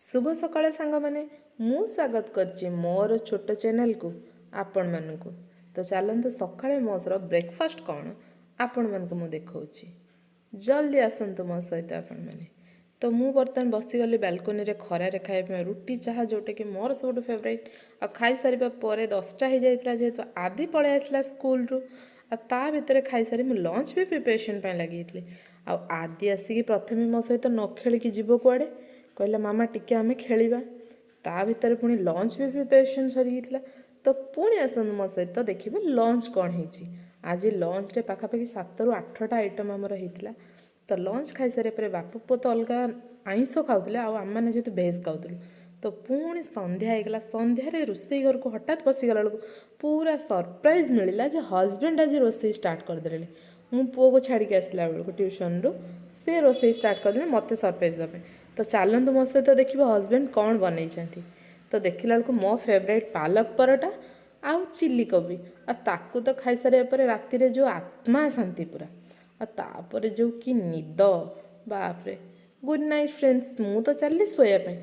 शुभ सकाळ सांगमाने मु स्वागत करछि मोर छोट चैनल को आपण मानकु। तो चलतु सकाळे मोर ब्रेकफास्ट कौन आपण मानकु मु देखौछि। जल्दी आसतु मो सहित आपण माने। तो मु बर्तमान बसीगली बालकोनी रे खरा रे खाइबा रुटी चाहा जोटा कि मोर सब फेवरेट। आ खाई सारिबा परे 10टा हो जाइतला जेहेतु आदि पळे आसला स्कूल रू। आ ता भितर खाई सारी मु लंच भी प्रिपरेशन पे लगी। आ आदि आसिकी प्रथमे मो सहित न खेलिकी जीवो कुआडे कहला मामा टिके आमे खेलिबा। ता भितर पुणी लंच भी प्रिपरेशन सरी गला। तो पुणी आसतु मो सहित देखिबे लंच कौन होइछि। आज लंच रे पाखापाखि 7 ରୁ 8टा आइटम आमर होइतिला। तो लंच खाई सारे पर बापू पो तो अलग आइंस खाऊले आम मैंने जेहतु भेज खाऊलु। तो पुणी संध्या होगला। संध्यारे रोषेई घर को हठात पशिगला बेलू पूरा सरप्राइज मिलला जे हजबैंड आज रोषेई स्टार्ट करदे। मु पुओ को छाड़ी आसला बेलू ट्यूशन रू से रोषेई स्टार्ट करदे मत सरप्राइज देवे। तो चलतु मो सहित देखिए हजबैंड कौन बनई। तो देखला बेलू मो फेवरेट पालक परोटा आउ चिल्ली कोबी। ताकू तो खाई सारे पर राति रे जो आत्मा शांति पूरा। तापर जो कि निद बापरे। Good night friends. मु तो चली शोया पे।